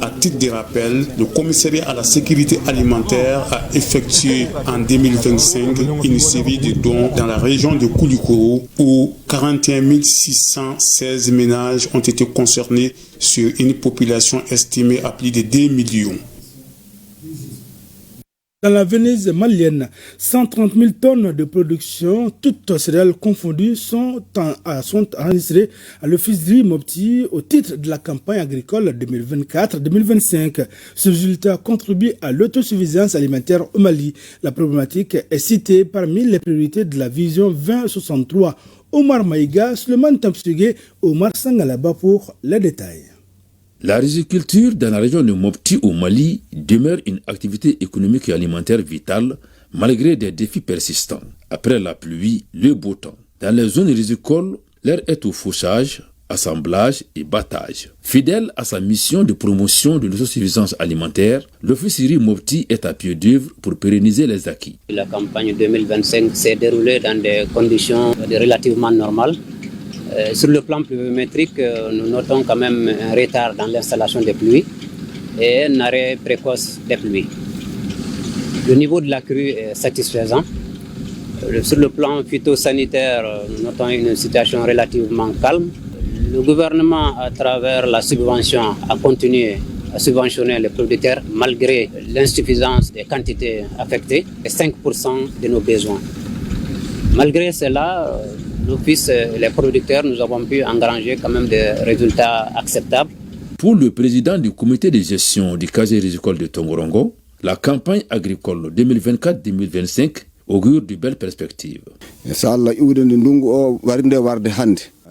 À titre de rappel, le commissariat à la sécurité alimentaire a effectué en 2025 une série de dons dans la région de Koulikoro où 41 616 ménages ont été concernés sur une population estimée à plus de 2 millions. Dans la Venise malienne, 130 000 tonnes de production, toutes céréales confondues, sont enregistrées à l'officerie Mopti au titre de la campagne agricole 2024-2025. Ce résultat contribue à l'autosuffisance alimentaire au Mali. La problématique est citée parmi les priorités de la vision 2063. Omar Maïga, Suleiman Tamsugue, Omar Sangalaba pour les détails. La riziculture dans la région de Mopti au Mali demeure une activité économique et alimentaire vitale malgré des défis persistants. Après la pluie, le beau temps. Dans les zones rizicoles, l'air est au fauchage, assemblage et battage. Fidèle à sa mission de promotion de l'autosuffisance alimentaire, l'officerie Mopti est à pied d'œuvre pour pérenniser les acquis. La campagne 2025 s'est déroulée dans des conditions relativement normales. Sur le plan pluviométrique, nous notons quand même un retard dans l'installation des pluies et un arrêt précoce des pluies. Le niveau de la crue est satisfaisant. Sur le plan phytosanitaire, nous notons une situation relativement calme. Le gouvernement, à travers la subvention, a continué à subventionner les producteurs malgré l'insuffisance des quantités affectées et 5% de nos besoins. Malgré cela, l'office et les producteurs, nous avons pu engranger quand même des résultats acceptables. Pour le président du comité de gestion du casier rizicole de Tongorongo, la campagne agricole 2024-2025 augure de belles perspectives.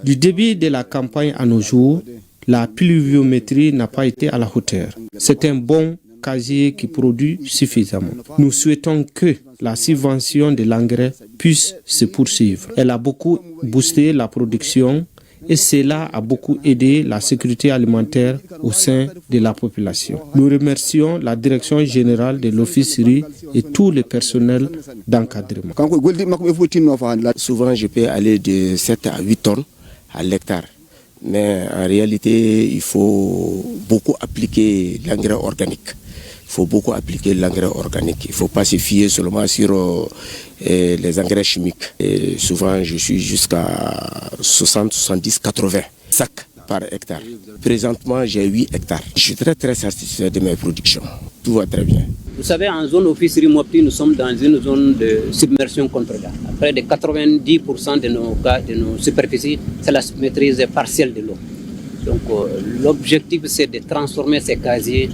Du début de la campagne à nos jours, la pluviométrie n'a pas été à la hauteur. C'est un bon casier qui produit suffisamment. Nous souhaitons que la subvention de l'engrais puisse se poursuivre. Elle a beaucoup boosté la production et cela a beaucoup aidé la sécurité alimentaire au sein de la population. Nous remercions la direction générale de l'officerie et tout le personnel d'encadrement. Souvent, je peux aller de 7 à 8 tonnes à l'hectare. Mais en réalité, il faut beaucoup appliquer l'engrais organique. Il ne faut pas se fier seulement sur les engrais chimiques. Et souvent, je suis jusqu'à 60, 70, 80 sacs par hectare. Présentement, j'ai 8 hectares. Je suis très satisfait de mes productions. Tout va très bien. Vous savez, en zone officerie Mopti, nous sommes dans une zone de submersion contrôlée. Près de 90% de nos superficies, c'est la maîtrise partielle de l'eau. Donc l'objectif, c'est de transformer ces casiers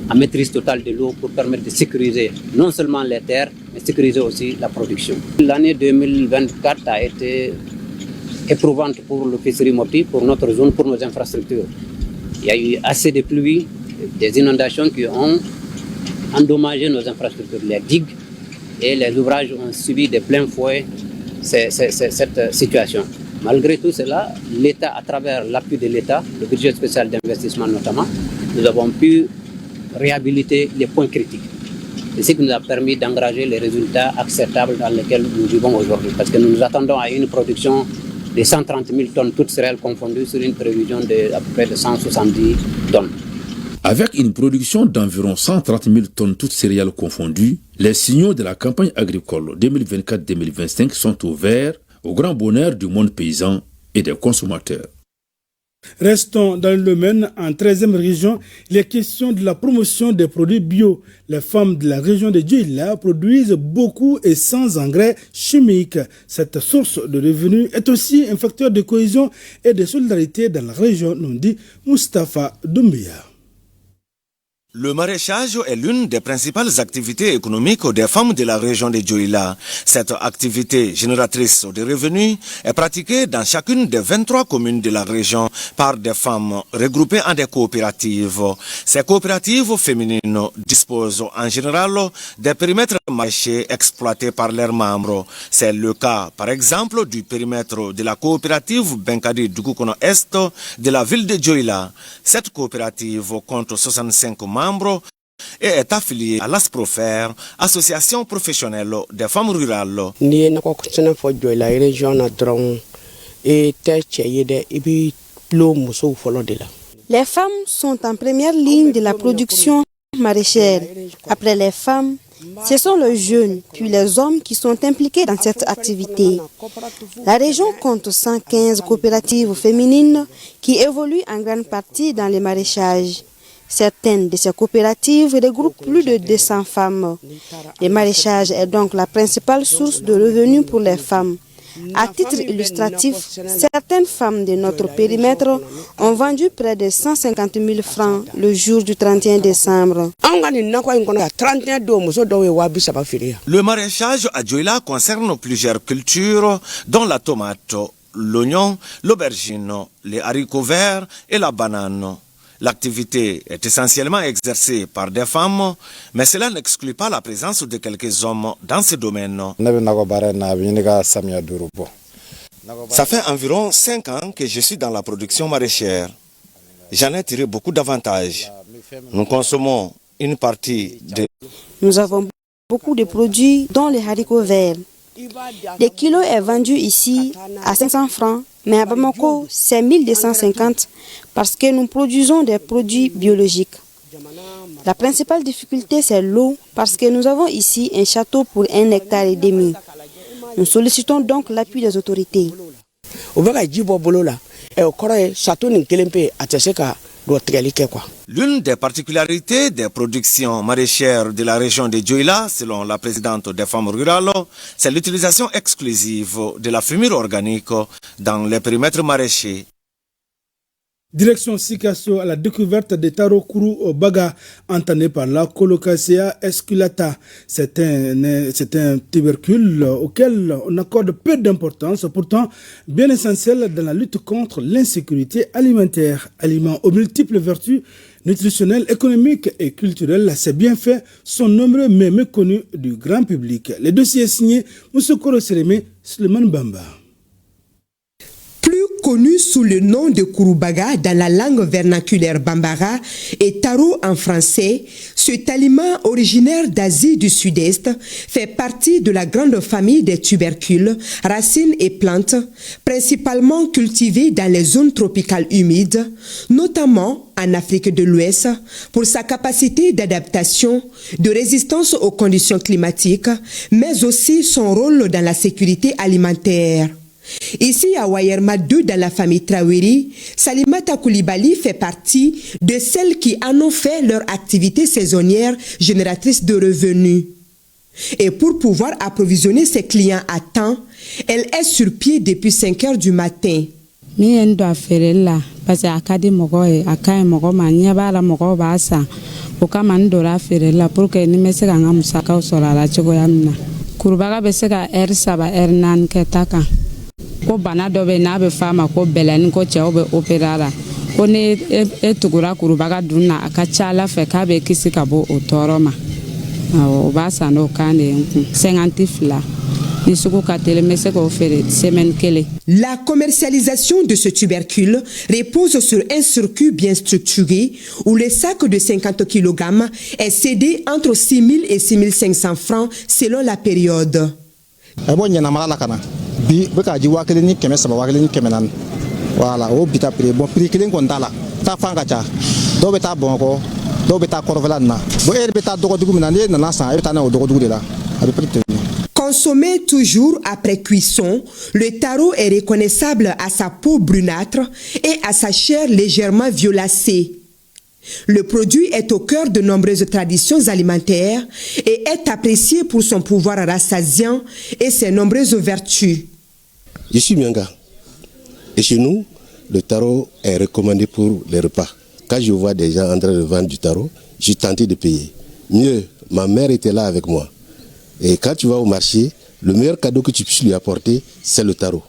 en maîtrise totale de l'eau pour permettre de sécuriser non seulement les terres, mais sécuriser aussi la production. L'année 2024 a été éprouvante pour l'officerie Mopti, pour notre zone, pour nos infrastructures. Il y a eu assez de pluie, des inondations qui ont endommagé nos infrastructures, les digues, et les ouvrages ont subi de plein fouet cette situation. Malgré tout cela, l'État, à travers l'appui de l'État, le budget spécial d'investissement notamment, nous avons pu réhabiliter les points critiques. C'est ce qui nous a permis d'engager les résultats acceptables dans lesquels nous vivons aujourd'hui. Parce que nous nous attendons à une production de 130 000 tonnes, toutes céréales confondues, sur une prévision de à peu près de 170 tonnes. Avec une production d'environ 130 000 tonnes toutes céréales confondues, les signaux de la campagne agricole 2024-2025 sont ouverts au grand bonheur du monde paysan et des consommateurs. Restons dans le domaine, en 13e région, les questions de la promotion des produits bio. Les femmes de la région de Djoila produisent beaucoup et sans engrais chimiques. Cette source de revenus est aussi un facteur de cohésion et de solidarité dans la région, nous dit Moustapha Doumbia. Le maraîchage est l'une des principales activités économiques des femmes de la région de Djoila. Cette activité génératrice de revenus est pratiquée dans chacune des 23 communes de la région par des femmes regroupées en des coopératives. Ces coopératives féminines disposent en général des périmètres maraîchers exploités par leurs membres. C'est le cas, par exemple, du périmètre de la coopérative Benkadi Dukukono Est de la ville de Djoila. Cette coopérative compte 65 membres et est affiliée à l'ASPROFER, association professionnelle des femmes rurales. Les femmes sont en première ligne de la production maraîchère. Après les femmes, ce sont les jeunes puis les hommes qui sont impliqués dans cette activité. La région compte 115 coopératives féminines qui évoluent en grande partie dans les maraîchages. Certaines de ces coopératives regroupent plus de 200 femmes. Le maraîchage est donc la principale source de revenus pour les femmes. À titre illustratif, certaines femmes de notre périmètre ont vendu près de 150 000 francs le jour du 31 décembre. Le maraîchage à Dioïla concerne plusieurs cultures, dont la tomate, l'oignon, l'aubergine, les haricots verts et la banane. L'activité est essentiellement exercée par des femmes, mais cela n'exclut pas la présence de quelques hommes dans ce domaine. Ça fait environ 5 ans que je suis dans la production maraîchère. J'en ai tiré beaucoup d'avantages. Nous consommons une partie de... Nous avons beaucoup de produits, dont les haricots verts. Le kilo est vendu ici à 500 francs, mais à Bamako, c'est 1250 parce que nous produisons des produits biologiques. La principale difficulté, c'est l'eau parce que nous avons ici un château pour 1,5 hectare. Nous sollicitons donc l'appui des autorités. L'une des particularités des productions maraîchères de la région de Dioïla, selon la présidente des femmes rurales, c'est l'utilisation exclusive de la fumure organique dans les périmètres maraîchers. Direction Sikasso à la découverte des Tarokuru au Baga, entamé par la Colocasia esculata. C'est un tubercule auquel on accorde peu d'importance, pourtant bien essentiel dans la lutte contre l'insécurité alimentaire. Aliment aux multiples vertus nutritionnelles, économiques et culturelles, ses bienfaits sont nombreux mais méconnus du grand public. Le dossier est signé Moussokoro Sereme Suleiman Bamba. Connu sous le nom de Kurubaga dans la langue vernaculaire bambara et taro en français, cet aliment originaire d'Asie du Sud-Est fait partie de la grande famille des tubercules, racines et plantes, principalement cultivées dans les zones tropicales humides, notamment en Afrique de l'Ouest, pour sa capacité d'adaptation, de résistance aux conditions climatiques, mais aussi son rôle dans la sécurité alimentaire. Ici à Wayerma 2 dans la famille Traoré, Salimata Koulibaly fait partie de celles qui en ont fait leur activité saisonnière génératrice de revenus. Et pour pouvoir approvisionner ses clients à temps, elle est sur pied depuis 5 heures du matin. Ko bana dɔ bɛ n'a bɛ f'a ma ko bɛlɛni ko cɛw bɛ opérera ko ne e tugura kurubaga dun na a ka ca Ala fɛ k'a bɛ kisi ka bɔ o tɔɔrɔ ma o b'a san n'o kan de ye n kun 52 ni sugu ka teli n bɛ se k'o feere semaine kelen. La commercialisation de ce tubercule repose sur un circuit bien structuré où le sac de 50 kg est cédé entre 6 000 et 6 500 francs selon la période. Bi beka ji wakele ni keme saba wakele ni keme nan wala o bita prix bon prix kelen kon dala ta fanga cha do beta bonko do beta korvela na bo er beta dogo dugu na ne na sa beta na o dogo dugu de la abi prix. Consommé toujours après cuisson, le taro est reconnaissable à sa peau brunâtre et à sa chair légèrement violacée. Le produit est au cœur de nombreuses traditions alimentaires et est apprécié pour son pouvoir rassasiant et ses nombreuses vertus. Je suis Mianga et chez nous, le taro est recommandé pour les repas. Quand je vois des gens en train de vendre du taro, je tentais de payer. Mieux, ma mère était là avec moi. Et quand tu vas au marché, le meilleur cadeau que tu puisses lui apporter, c'est le taro.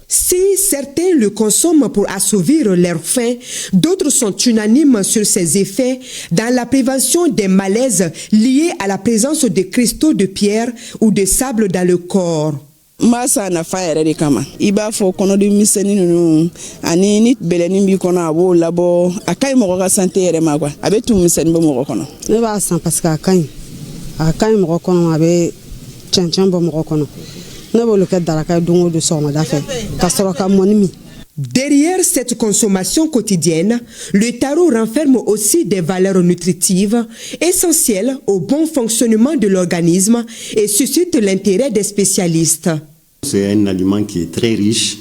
Si certains le consomment pour assouvir leur faim, d'autres sont unanimes sur ses effets dans la prévention des malaises liés à la présence de cristaux de pierre ou de sable dans le corps. Masa na fa yɛrɛ de kama I b'a fɔ kɔnɔdimi misɛnnin ninnu ani ni bɛlɛnin b'i kɔnɔ a b'o labɔ a ka ɲi mɔgɔ ka santé yɛrɛ ma quoi a bɛ tumu misɛnnin bɔ mɔgɔ kɔnɔ. Ne b'a san parce que a ka ɲi mɔgɔ kɔnɔ a bɛ cɛncɛn bɔ mɔgɔ kɔnɔ ne b'olu kɛ daraka ye don o don sɔgɔmada fɛ ka sɔrɔ ka mɔni min. Derrière cette consommation quotidienne, le taro renferme aussi des valeurs nutritives essentielles au bon fonctionnement de l'organisme et suscite l'intérêt des spécialistes. C'est un aliment qui est très riche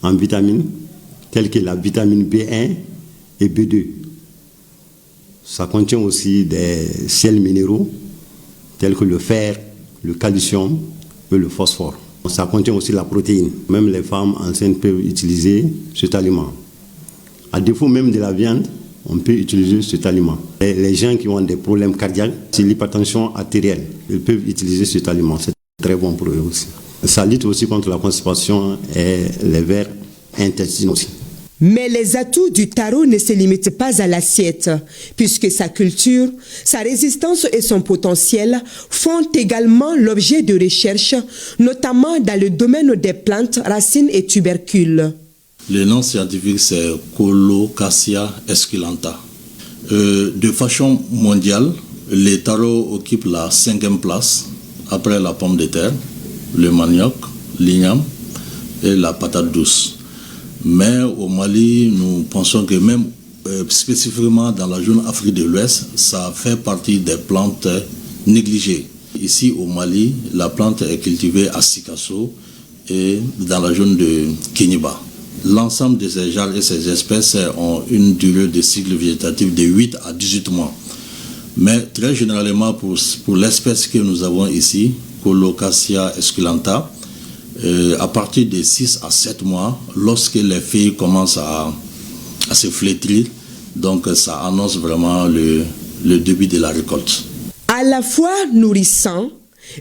en vitamines, telles que la vitamine B1 et B2. Ça contient aussi des sels minéraux, tels que le fer, le calcium et le phosphore. Ça contient aussi la protéine. Même les femmes enceintes peuvent utiliser cet aliment. À défaut même de la viande, on peut utiliser cet aliment. Et les gens qui ont des problèmes cardiaques, c'est l'hypertension artérielle, ils peuvent utiliser cet aliment. C'est très bon pour eux aussi. Ça lutte aussi contre la constipation et les vers intestinaux aussi. Mais les atouts du taro ne se limitent pas à l'assiette, puisque sa culture, sa résistance et son potentiel font également l'objet de recherches, notamment dans le domaine des plantes, racines et tubercules. Le nom scientifique c'est Colocasia esculenta. De façon mondiale, le taro occupe la 5e place après la pomme de terre, le manioc, l'igname et la patate douce. Mais au Mali, nous pensons que même spécifiquement dans la zone Afrique de l'Ouest, ça fait partie des plantes négligées. Ici au Mali, la plante est cultivée à Sikasso et dans la zone de Kéniba. L'ensemble de ces genres et ces espèces ont une durée de cycle végétatif de 8 à 18 mois. Mais très généralement, pour l'espèce que nous avons ici, Colocasia esculenta, à partir de 6 à 7 mois, lorsque les feuilles commencent à se flétrir, donc ça annonce vraiment le début de la récolte. À la fois nourrissant,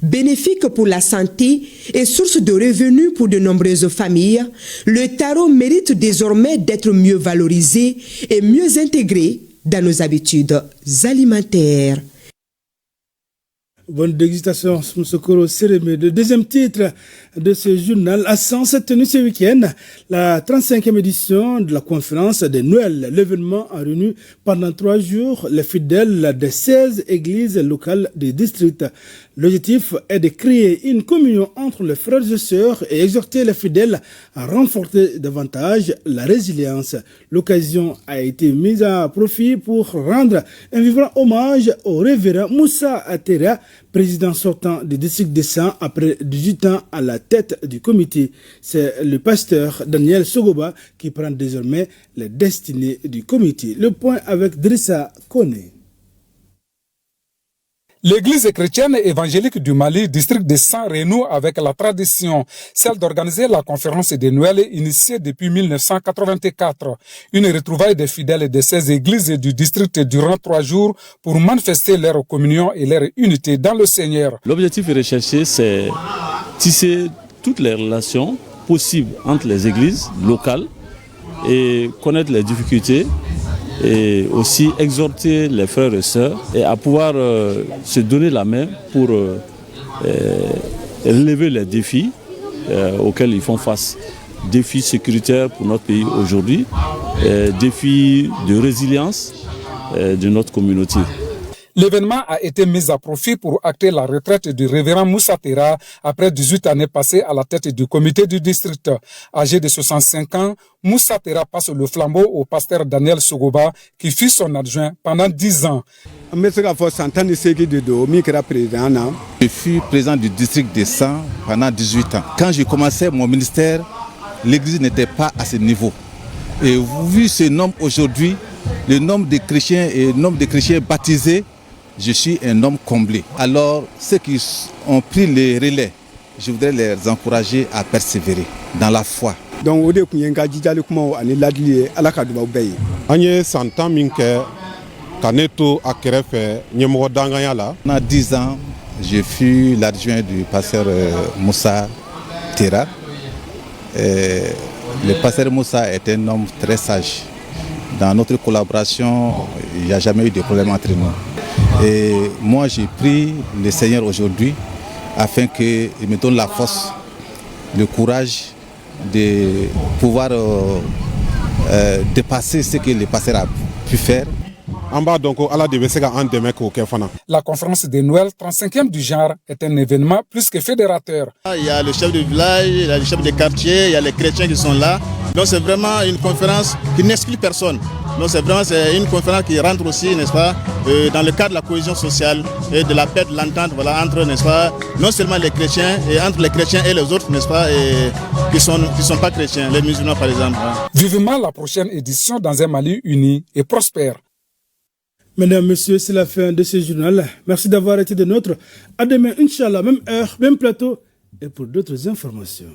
bénéfique pour la santé et source de revenus pour de nombreuses familles, le taro mérite désormais d'être mieux valorisé et mieux intégré dans nos habitudes alimentaires. Bonne dégustation, Moussokoro Sérémé. Le deuxième titre de ce journal a s'est tenu ce week-end, la 35e édition de la conférence de Noël. L'événement a réuni pendant 3 jours les fidèles des 16 églises locales du district. L'objectif est de créer une communion entre les frères et sœurs et exhorter les fidèles à renforcer davantage la résilience. L'occasion a été mise à profit pour rendre un vibrant hommage au révérend Moussa Tera, président sortant du district de San après 18 ans à la tête du comité. C'est le pasteur Daniel Sogoba qui prend désormais les destinées du comité. Le point avec Drissa Kone. L'église chrétienne évangélique du Mali, district de San, renoue avec la tradition, celle d'organiser la conférence de Noël initiée depuis 1984. Une retrouvaille des fidèles de 16 églises du district durant 3 jours pour manifester leur communion et leur unité dans le Seigneur. L'objectif recherché, c'est tisser toutes les relations possibles entre les églises locales et connaître les difficultés et aussi exhorter les frères et sœurs et à pouvoir se donner la main pour relever les défis auxquels ils font face. Défis sécuritaires pour notre pays aujourd'hui, défis de résilience de notre communauté. L'événement a été mis à profit pour acter la retraite du révérend Moussa Tera après 18 années passées à la tête du comité du district. Âgé de 65 ans, Moussa Tera passe le flambeau au pasteur Daniel Sogoba qui fut son adjoint pendant 10 ans. Je fus président du district de San pendant 18 ans. Quand j'ai commencé mon ministère, l'église n'était pas à ce niveau. Et vu ce nombre aujourd'hui, le nombre de chrétiens et le nombre de chrétiens baptisés, je suis un homme comblé. Alors, ceux qui ont pris les relais, je voudrais les encourager à persévérer dans la foi. Donc, on a 10 ans, je fus l'adjoint du pasteur Moussa Tera. Le pasteur Moussa est un homme très sage. Dans notre collaboration, il n'y a jamais eu de problème entre nous. Et moi, j'ai pris le Seigneur aujourd'hui afin qu'il me donne la force, le courage de pouvoir dépasser ce que le pasteur a pu faire La conférence de Noël 35e du genre est un événement plus que fédérateur. Il y a le chef de village, il y a le chef de quartier, il y a les chrétiens qui sont là. Donc c'est vraiment une conférence qui n'exclut personne. Donc c'est une conférence qui rentre aussi, n'est-ce pas, dans le cadre de la cohésion sociale et de la paix, de l'entente, voilà, entre, n'est-ce pas, non seulement les chrétiens, et entre les chrétiens et les autres, n'est-ce pas, et qui sont pas chrétiens, les musulmans par exemple. Vivement la prochaine édition dans un Mali uni et prospère. Mesdames, Messieurs, c'est la fin de ce journal. Merci d'avoir été de nôtres. À demain, Inch'Allah, même heure, même plateau, et pour d'autres informations.